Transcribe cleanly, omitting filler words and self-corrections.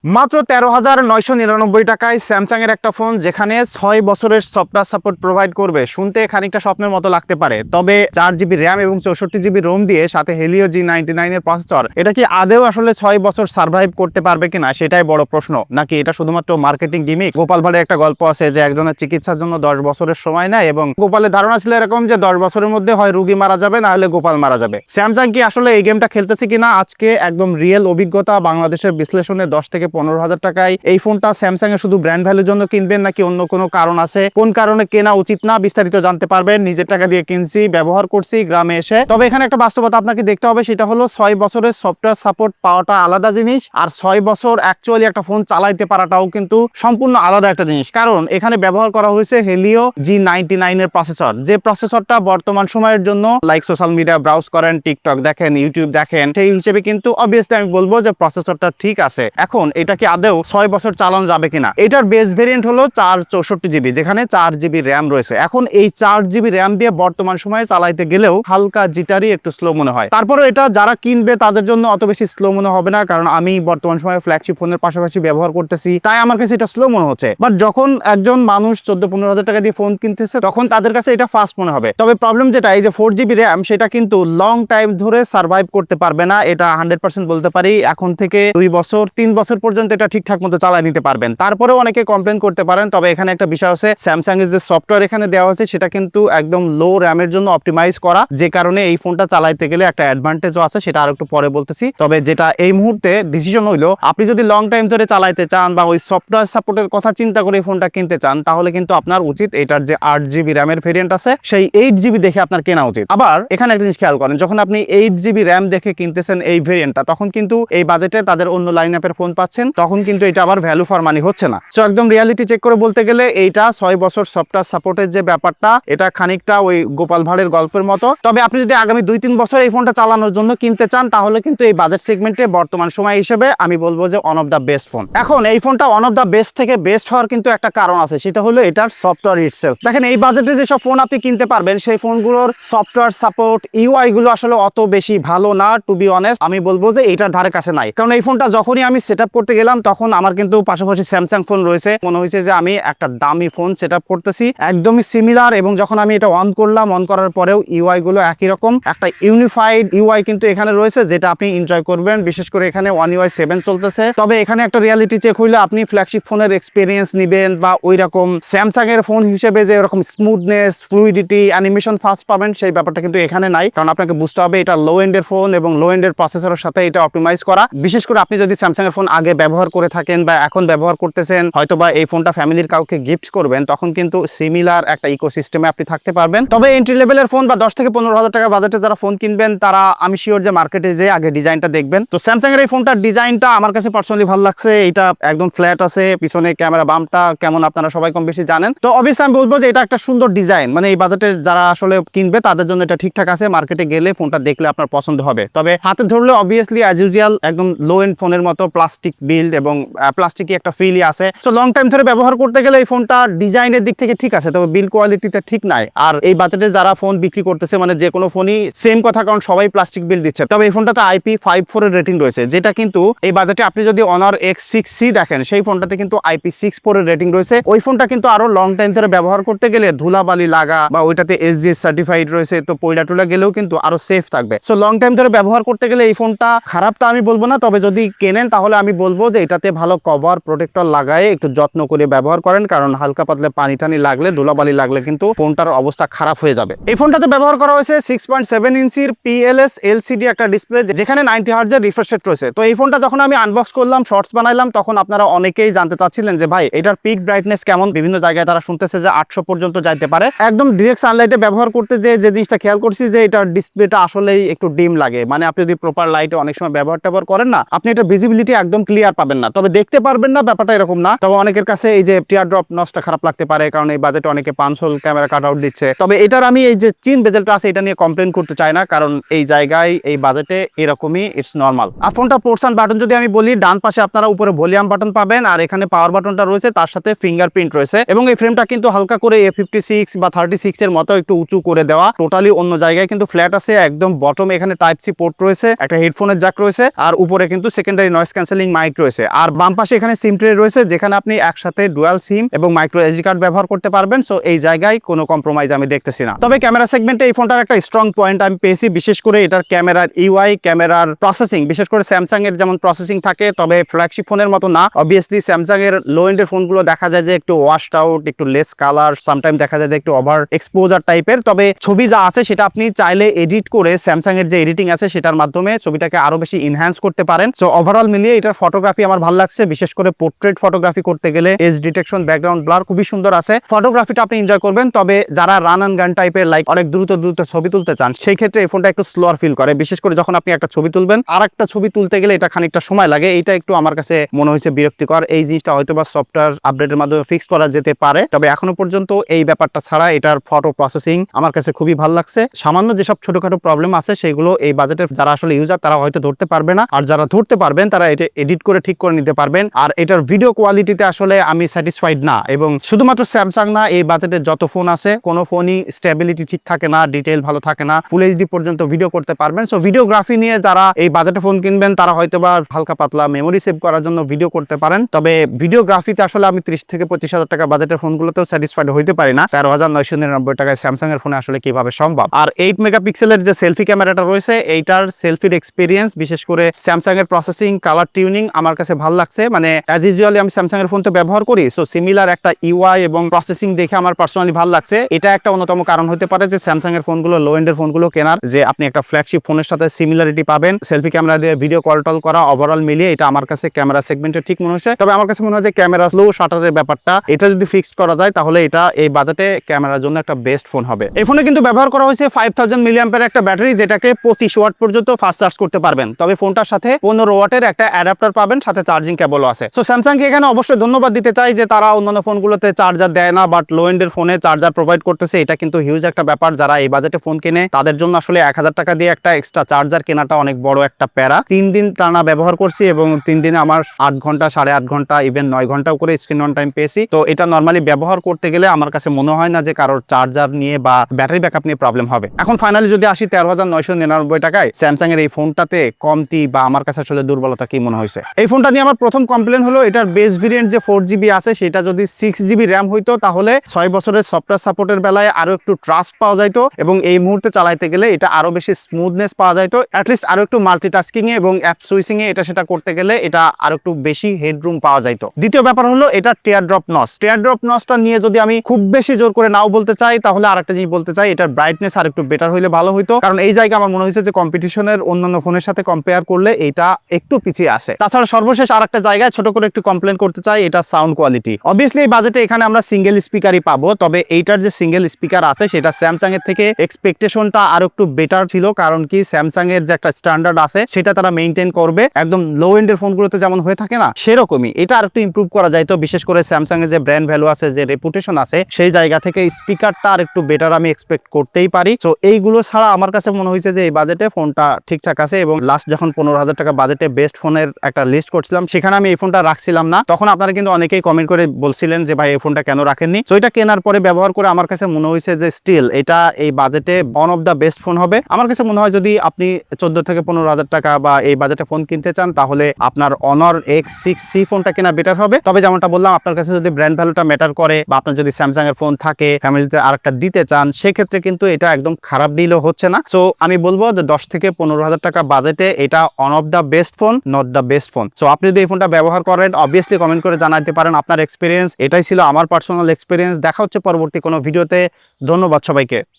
মাত্র ১৩,৯৯৯ টাকায় স্যামসাং এর একটা ফোন যেখানে ৬ বছরের সফটওয়্যার সাপোর্ট প্রোভাইড করবে। শুনতে খানিকটা স্বপ্নের মতো লাগতে পারে, তবে ৪ জিবি র্যাম এবং ৬৪ জিবি রোম দিয়ে সাথে হেলিও G99 এর প্রসেসর, এটা কি আদেও আসলে ৬ বছর সার্ভাইভ করতে পারবে কিনা সেটাই বড় প্রশ্ন। নাকি এটা শুধুমাত্র মার্কেটিং গিমিক? গোপাল ভাড়ের একটা গল্প আছে যে একজনের চিকিৎসার জন্য ১০ বছরের সময় নেয় এবং গোপালের ধারণা ছিল এরকম যে ১০ বছরের মধ্যে হয় রুগী মারা যাবে না হলে গোপাল মারা যাবে। স্যামসাং কি আসলে এই গেমটা খেলতেছে কিনা আজকে একদম রিয়েল অভিজ্ঞতা বাংলাদেশের বিশ্লেষণে ১০ থেকে ১৫,০০০ টাকায় এই ফোনটা স্যামসাং এর শুধু ব্র্যান্ড ভ্যালুর জন্য কিনবেন নাকি অন্য কোনো কারণ আছে, কোন কারণে কেনা উচিত না বিস্তারিত জানতে পারবেন। নিজের টাকা দিয়ে কিনছি, ব্যবহার করছি গ্রামে এসে। তবে এখানে একটা বাস্তবতা আপনাকে দেখতে হবে, সেটা হলো ৬ বছরের সফটওয়্যার সাপোর্ট পাওয়াটা আলাদা জিনিস, আর ৬ বছর অ্যাকচুয়ালি একটা ফোন চালাইতে পারাটাও কিন্তু সম্পূর্ণ আলাদা একটা জিনিস। কারণ এখানে ব্যবহার করা হয়েছে হেলিও G99 এর প্রসেসর, যে প্রসেসরটা বর্তমান সময়ের জন্য লাইক সোশ্যাল মিডিয়া ব্রাউজ করেন, টিকটক দেখেন, ইউটিউব দেখেন, সেই হিসেবে কিন্তু অবভিয়াসলি আমি বলবো যে প্রসেসরটা ঠিক আছে। এখন এটা কি আদৌ ৬ বছর চালানো যাবে কিনা? এটার বেস ভেরিয়েন্ট হলো ৪৬৪ জিবি, যেখানে ৪ জিবি র্যাম রয়েছে। এখন এই ৪ জিবি র্যাম দিয়ে বর্তমান সময়ে চালাইতে গেলেও হালকা জিটারি, একটু স্লো মনে হয়। তারপরে এটা যারা কিনবে তাদের জন্য অত বেশি স্লো মনে হবে না, কারণ আমি বর্তমান সময়ে ফ্ল্যাগশিপ ফোনের পাশাপাশি ব্যবহার করতেছি, তাই আমার কাছে এটা স্লো মনে হচ্ছে। বাট যখন একজন মানুষ ১৪-১৫ হাজার টাকা দিয়ে ফোন কিনতেছে তখন তাদের কাছে এটা ফাস্ট মনে হবে। তবে প্রবলেম যেটা, এই যে 4 জিবি র্যাম সেটা কিন্তু লং টাইম ধরে সার্ভাইভ করতে পারবে না, এটা 100% বলতে পারি। এখন থেকে 2 বছর 3 বছর পর্যন্ত এটা ঠিকঠাক মতো চালায় নিতে পারবেন। তারপরেও অনেকে কমপ্লেন করতে পারেন। তবে এখানে একটা বিষয় আছে, স্যামসাং এর যে সফটওয়্যার এখানে দেওয়া আছে সেটা কিন্তু একদম লো র্যামের জন্য অপটিমাইজ করা, যে কারণে এই ফোনটা চালাইতে গেলে একটা অ্যাডভান্টেজও আছে, সেটা আর একটু পরে বলতেছি। তবে যেটা এই মুহূর্তে ডিসিশন হইলো, আপনি যদি লং টাইম ধরে চালাইতে চান বা ওই সফটওয়্যার সাপোর্টের কথা চিন্তা করে এই ফোনটা কিনতে চান, তাহলে কিন্তু আপনার উচিত এটার যে 8 জিবি র্যামের ভেরিয়েন্ট আছে সেই 8 জিবি দেখে আপনার কেনা উচিত। আবার এখানে একটা জিনিস খেয়াল করেন, যখন আপনি 8 জিবি র্যাম দেখে কিনতেছেন এই ভেরিয়েন্টটা, তখন কিন্তু এই বাজেটে তাদের অন্য লাইন আপের ফোন পাচ্ছেন, তখন কিন্তু এটা আবার ভ্যালু ফর মানি হচ্ছে না। সো একদম রিয়ালিটি চেক করে বলতে গেলে এইটা ৬ বছর সফটওয়্যার সাপোর্টের যে ব্যাপারটা, এটা খানিকটা ওই গোপাল ভাড়ের গল্পের মতো। তবে আপনি যদি আগামী 2-3 বছর এই ফোনটা চালানোর জন্য কিনতে চান, তাহলে কিন্তু এই বাজেট সেগমেন্টে বর্তমান সময় হিসেবে আমি বলবো যে one of the best phone. এখন এই ফোনটা ওয়ান অফ দ্য বেস্ট থেকে বেস্ট হওয়ার কিন্তু একটা কারণ আছে, সেটা হলো এটার সফটওয়্যার ইটসেলফ। দেখেন এই বাজেটে যেসব ফোন আপনি কিনতে পারবেন সেই ফোনগুলোর সফটওয়্যার সাপোর্ট, ইউআই গুলো আসলে অত বেশি ভালো না, টু বি অনেস্ট। আমি বলবো যে এটার ধারে কাছে নাই। কারণ এই ফোনটা যখনই আমি সেট আপ করতে গেলাম, তখন আমার কিন্তু পাশাপাশি স্যামসাং ফোন রয়েছে, মনে হয়েছে যে আমি একটা দামি ফোন সেট আপ করতেছি, একদমই সিমিলার। এবং যখন আমি এটা অন করলাম, অন করার পরেও ইউআই গুলো একই রকম, একটা ইউনিফাইড ইউআই কিন্তু এখানে রয়েছে, যেটা আপনি এনজয় করবেন। বিশেষ করে এখানে One UI 7 চলতেছে। তবে এখানে একটা রিয়ালিটি চেক হইলে আপনি ফ্ল্যাগশিপ ফোনের এক্সপিরিয়েন্স নিবেন বা ওই রকম স্যামসাং এর ফোন হিসেবে যে এরকম স্মুথনেস, ফ্লুইডিটি, অ্যানিমেশন ফাস্ট পাবেন, সেই ব্যাপারটা কিন্তু এখানে নাই। কারণ আপনাকে বুঝতে হবে এটা লো এন্ডের ফোন এবং লো এন্ডের প্রসেসরের সাথে এটা অপটিমাইজ করা। বিশেষ করে আপনি যদি স্যামসাং এর ফোন আগে ব্যবহার করে থাকেন বা এখন ব্যবহার করতেছেন, হয়তোবা এই ফোনটা ফ্যামিলির কাউকে গিফট করবেন, তখন কিন্তু সিমিলার একটা ইকোসিস্টেমে আপনি থাকতে পারবেন। তবে এন্ট্রি লেভেলের ফোন বা 10 থেকে 15,000 টাকা বাজেটে যারা ফোন কিনবেন, তারা আমি শিওর যে মার্কেটে যে আগে ডিজাইনটা দেখবেন। তো স্যামসাং এর এই ফোনটার ডিজাইনটা আমার কাছে পার্সোনালি ভালো লাগছে। এটা একদম ফ্ল্যাট আছে, পিছনে ক্যামেরা বাম্পটা কেমন আপনারা সবাই কম বেশি জানেন। তো অবভিয়াসলি আমি বলবো যে এটা একটা সুন্দর ডিজাইন, মানে এই বাজেটে যারা আসলে কিনবে তাদের জন্য এটা ঠিকঠাক আছে। মার্কেটে গেলে ফোনটা দেখলে আপনার পছন্দ হবে। তবে হাতে ধরলে অবভিয়াসলি অ্যাজ ইউজুয়াল একদম লো এন্ড ফোনের মতো প্লাস্টিক বিল্ড এবং প্লাস্টিকই একটা ফিলই আছে। সো লং টাইম ধরে ব্যবহার করতে গেলে এই ফোনটা ডিজাইনের দিক থেকে ঠিক আছে, তবে বিল্ড কোয়ালিটিতে ঠিক নাই। আর এই বাজেটে যারা ফোন বিক্রি করতেছে, মানে যে কোনো ফোনই সেম কথা, কারণ সবাই প্লাস্টিক বিল্ড দিচ্ছে। তবে এই ফোনটাতে IP54 এর রেটিং রয়েছে, যেটা কিন্তু এই বাজেটে আপনি যদি Honor X6C দেখেন, সেই ফোনটাতে কিন্তু IP64 এর রেটিং রয়েছে। ওই ফোনটা কিন্তু আরো লং টাইম ধরে ব্যবহার করতে গেলে ধুলাবালি লাগা বা ওইটাতে SGS সার্টিফাইড রয়েছে, তো পয়লা টুলা গেলেও কিন্তু আরো সেফ থাকবে। সো লং টাইম ধরে ব্যবহার করতে গেলে এই ফোনটা খারাপ তা আমি বলবো না। তবে যদি কেনেন তাহলে আমি বলবো যে এটাতে ভালো কভার প্রোটেক্টর লাগায় একটু যত্ন করে ব্যবহার করেন, কারণ হালকা পাতলে পানি টানি লাগলে, ধুলাবালি লাগলে কিন্তু ফোনটার অবস্থা খারাপ হয়ে যাবে। এই ফোনটাতে ব্যবহার করা হয়েছে 6.7 ইঞ্চির PLS LCD একটা ডিসপ্লে, যেখানে 90 হার্টজের রিফ্রেশ রেট রয়েছে। তো এই ফোনটা যখন আমি আনবক্স করলাম, শর্টস বানাইলাম, তখন আপনারা অনেকেই জানতে চাচ্ছিলেন যে ভাই এটার পিক ব্রাইটনেস কেমন। বিভিন্ন জায়গায় তারা শুনতেছে যে 800 পর্যন্ত যাইতে পারে। একদম ডিরেক্ট সানলাইটে ব্যবহার করতে যে জিনিসটা খেয়াল করছি, যে এটার ডিসপ্লেটা আসলেই একটু ডিম লাগে। মানে আপনি যদি প্রপার লাইটে অনেক সময় ব্যবহার করেন না, আপনি এটা ভিজিবিলিটি একদম ক্লিয়ার পাবেন না। তবে দেখতে পারবেন না, ব্যাপারটা এরকম না। তবে অনেকের কাছে এই যে টিয়ার ড্রপ নচটা খারাপ লাগতে পারে, কারণ এই বাজেটে অনেকে 5 হোল ক্যামেরা কাট আউট দিচ্ছে। তবে এটার আমি এই যে চিন বেজেলটা আছে, এটা নিয়ে কমপ্লেন করতে চাই না, কারণ এই জায়গায় এই বাজেটে এরকমই, ইটস নর্মাল। আর ফোনটা পোর্টস এন্ড বাটন যদি আমি বলি, ডান পাশে আপনারা উপরে ভলিউম বাটন পাবেন, আর এখানে পাওয়ার বাটনটা রয়েছে, তার সাথে ফিঙ্গারপ্রিন্ট রয়েছে। এবং এই ফ্রেমটা কিন্তু হালকা করে A56 বা 36 এর মতো একটু উঁচু করে দেওয়া, টোটালি অন্য জায়গায় কিন্তু ফ্ল্যাট আছে। একদম বটম এখানে টাইপ সি পোর্ট রয়েছে, একটা হেডফোনের জ্যাক রয়েছে, আর উপরে কিন্তু secondary noise cancelling mic mic রয়েছে, আর বাম পাশে এখানে সিম ট্রে রয়েছে যেখানে আপনি একসাথে ডুয়াল সিম এবং মাইক্রো এসডি কার্ড ব্যবহার করতে পারবেন। সো এই জায়গায় কোনো কম্প্রোমাইজ আমি দেখতেছি না। তবে ক্যামেরা সেগমেন্টে এই ফোনটার একটা স্ট্রং পয়েন্ট আমি পেয়েছি, বিশেষ করে এটার ক্যামেরার ইউআই, ক্যামেরার প্রসেসিং, বিশেষ করে স্যামসাং এর যেমন প্রসেসিং থাকে, তবে ফ্ল্যাগশিপ ফোনের মতো না। অবভিয়াসলি স্যামসাং এর লো এন্ডের ফোনগুলো দেখা যায় যে একটু ওয়াশড আউট, একটু লেস কালার, সামটাইম দেখা যায় যে একটু ওভার এক্সপোজার টাইপের। তবে ছবি যা আছে সেটা আপনি চাইলে এডিট করে স্যামসাং এর যে এডিটিং আছে সেটার মাধ্যমে ছবিটাকে আরো বেশি ইনহ্যান্স করতে পারেন। সো ওভারঅল মিলিয়ে এটার ফটোগ্রাফি আমার ভালো লাগছে, বিশেষ করে পোর্ট্রেট ফটোগ্রাফি করতে গেলে এজ ডিটেকশন, ব্যাকগ্রাউন্ড ব্লার খুবই সুন্দর আছে। ফটোগ্রাফিটা আপনি এনজয় করবেন। তবে যারা রান অ্যান্ড গান টাইপের লাইক অনেক দ্রুত ছবি তুলতে চান, সেই ক্ষেত্রে এই ফোনটা একটু স্লোয়ার ফিল করে, বিশেষ করে যখন আপনি একটা ছবি তুলবেন আর একটা ছবি তুলতে গেলে এটা খানিকটা সময় লাগে। এইটা একটু আমার কাছে মনে হয়েছে বিরক্তিকর। এই জিনিসটা হয়তো বা সফটওয়্যার আপডেটের মাধ্যমে ফিক্স করা যেতে পারে, তবে এখনো পর্যন্ত এই ব্যাপারটা ছাড়া এটার ফটো প্রসেসিং আমার কাছে খুবই ভালো লাগছে। সামান্য যেসব ছোটখাটো প্রবলেম আছে সেগুলো এই বাজেটের যারা আসলে ইউজার তারা হয়তো ধরতে পারবে না, আর যারা ধরতে পারবেন তারা এটা এডিট করে ঠিক করে নিতে পারবেন। আর এটার ভিডিও কোয়ালিটিতে আসলে আমি স্যাটিসফাইড না, এবং শুধুমাত্র স্যামসাং না, এই বাজেটের যত ফোন আছে কোনো ফোনই স্টেবিলিটি ঠিক থাকে না, ডিটেইল ভালো থাকে না, ফুল এইচডি পর্যন্ত ভিডিও করতে পারবেন। সো ভিডিওগ্রাফি নিয়ে যারা এই বাজেটে ফোন কিনবেন তারা হয়তোবা হালকা পাতলা মেমোরি সেভ করার জন্য ভিডিও করতে পারেন। তবে ভিডিওগ্রাফিতে আসলে আমি 30 থেকে 25,000 টাকা বাজেটের ফোনগুলোতেও স্যাটিসফাইড হইতে পারি না। 13,999 টাকায় স্যামসাং এর ফোনে আসলে কিভাবে সম্ভব। আর 8 মেগাপিক্সেলের যে সেলফি ক্যামেরাটা রয়েছে, এইটার সেলফির এক্সপিরিয়েন্স, বিশেষ করে স্যামসাং এর প্রসেসিং, কালার টিউনিং আমার কাছে ভালো লাগছে। মানে অ্যাজ ইউজুয়ালি আমি স্যামসাং এর ফোন তো ব্যবহার করি, সো সিমিলার একটা ইউআই এবং প্রসেসিং দেখে আমার পার্সোনালি ভালো লাগছে। এটা একটা অন্যতম কারণ হতে পারে যে স্যামসাং এর ফোনগুলো, লো এন্ডের ফোনগুলো কেনার, যে আপনি একটা ফ্ল্যাগশিপ ফোনের সাথে সিমিলারিটি পাবেন, সেলফি ক্যামেরা দিয়ে ভিডিও কল টল করা। ওভারঅল মিলিয়ে এটা আমার কাছে ক্যামেরা সেগমেন্টে ঠিক মনে হচ্ছে। তবে আমার কাছে মনে হয় যে ক্যামেরা স্লো শাটারের ব্যাপারটা এটা যদি ফিক্সড করা যায় তাহলে এটা এই বাজেটে ক্যামেরার জন্য একটা বেস্ট ফোন হবে। এই ফোনে কিন্তু ব্যবহার করা হয়েছে 5000 মিলিঅ্যাম্পিয়ার একটা ব্যাটারি, যেটাকে 25 ওয়াট পর্যন্ত ফাস্ট চার্জ করতে পারবেন। তবে ফোনটার সাথে 15 ওয়াটের একটা অ্যাডাপ্টার পাবেন, সাথে চার্জিং কেবলও আছে। সো স্যামসাংকে এখানে অবশ্যই ধন্যবাদ দিতে চাই যে তারা অন্যান্য ফোনগুলোতে চার্জার দেয় না, বাট লো এন্ডের ফোনে চার্জার প্রোভাইড করতেছে। এটা কিন্তু হিউজ একটা ব্যাপার। যারা এই বাজেটে ফোন কিনে তাদের জন্য আসলে 1000 টাকা দিয়ে একটা এক্সট্রা চার্জার কেনাটা অনেক বড় একটা প্যারা। 3 দিন টানা ব্যবহার করছি এবং 3 দিনে আমার 8 ঘন্টা, 8.5 ঘন্টা, ইভেন 9 ঘন্টাও করে স্ক্রিন অন টাইম পেয়েছি। তো এটা নর্মালি ব্যবহার করতে গেলে আমার কাছে মনে হয় না যে কারোর চার্জার নিয়ে বা ব্যাটারি ব্যাকআপ নিয়ে প্রবলেম হবে। এখন ফাইনালি যদি আসি 13,999 টাকায় স্যামসাং এর এই ফোনটাতে কমতি বা আমার কাছে আসলে দুর্বলতা কি মনে হয়েছে। এই ফোনটা নিয়ে আমার প্রথম কমপ্লেন হলো এটার বেস ভেরিয়েন্ট যে 4GB আছে সেটা যদি 6GB র্যাম হইতো তাহলে 6 বছরের সফটওয়্যার সাপোর্টের বেলায় আরো একটু ট্রাস্ট পাওয়া যাইতো এবং এই মুহূর্তে চালাইতে গেলে এটা আরো বেশি স্মুথনেস পাওয়া যাইতো। অ্যাটলিস্ট আরো একটু মাল্টিটাস্কিং এ এবং অ্যাপ সুইচিং এ এটা সেটা করতে গেলে এটা আরো একটু বেশি হেডরুম পাওয়া যাইতো। দ্বিতীয় ব্যাপার হলো এটা tear drop notch. Tear drop নচটা নিয়ে যদি আমি খুব বেশি জোর করে নাও বলতে চাই তাহলে আরেকটা জিনিস বলতে চাই, এটার ব্রাইটনেস আর একটু বেটার হইলে ভালো হইতো। কারণ এই জায়গা আমার মনে হয়েছে যে কম্পিটিশনের অন্যান্য ফোনের সাথে কম্পেয়ার করলে এটা একটু পিছিয়ে আছে। তাছাড়া সর্বশেষ আরেকটা জায়গায় ছোট করে একটু কমপ্লেন করতে চাই, এটা সাউন্ড কোয়ালিটি। অবভিয়াসলি এই বাজেটে এখানে আমরা সিঙ্গেল স্পিকারই পাবো, তবে এইটার যে সিঙ্গেল স্পিকার আছে সেটা স্যামসাং এর থেকে এক্সপেকটেশনটা আরো একটু বেটার ছিল। কারণ কি স্যামসাং এর যে একটা স্ট্যান্ডার্ড আছে সেটা তারা মেইনটেইন করবে, একদম লো এন্ডের ফোনগুলোতে যেমন হয়ে থাকে না সেরকমই এটা আর একটু ইমপ্রুভ করা যায়। তো বিশেষ করে স্যামসাং এর যে ব্র্যান্ড ভ্যালু আছে, যে রেপুটেশন আছে, সেই জায়গা থেকে স্পিকারটা আর একটু বেটার আমি এক্সপেক্ট করতেই পারি। তো এইগুলো ছাড়া আমার কাছে মনে হয়েছে যে এই বাজেটে ফোনটা ঠিকঠাক আছে। এবং লাস্ট যখন 15,000 টাকা বাজেটে বেস্ট ফোনের একটা লিস্ট করছিলাম সেখানে আমি এই ফোনটা রাখছিলাম না। তখন আপনারা কিন্তু অনেকেই কমেন্ট করে বলছিলেন যে ভাই এই ফোনটা কেন রাখেননি। তো এটা কেনার পরে ব্যবহার করে আমার কাছে মনে হয়েছে যে স্টিল এটা এই বাজেটে one of the best phone হবে। আমার কাছে মনে হয় যদি আপনি 14 থেকে 15,000 টাকা বা এই বাজেটে ফোন কিনতে চান তাহলে আপনার Honor X6C ফোনটা কেনা বেটার হবে। তবে যেমনটা বললাম, আপনার কাছে যদি ব্র্যান্ড ভ্যালুটা ম্যাটার করে বা আপনার যদি স্যামসাং এর ফোন থাকে, ফ্যামিলিতে আরেকটা দিতে চান, সেক্ষেত্রে কিন্তু এটা একদম খারাপ ডিলও হচ্ছে না। সো আমি বলবো যে 10 থেকে 15,000 টাকা বাজেটে এটা one of the best phone, not the best phone. So আপনি যদি এই ফোনটা ব্যবহার করেন অবভিয়াসলি কমেন্ট করে জানাতে পারেন আপনার এক্সপিরিয়েন্স। এটাই ছিল আমার পার্সোনাল এক্সপিরিয়েন্স। দেখা হচ্ছে পরবর্তী কোনো ভিডিওতে। ধন্যবাদ সবাইকে।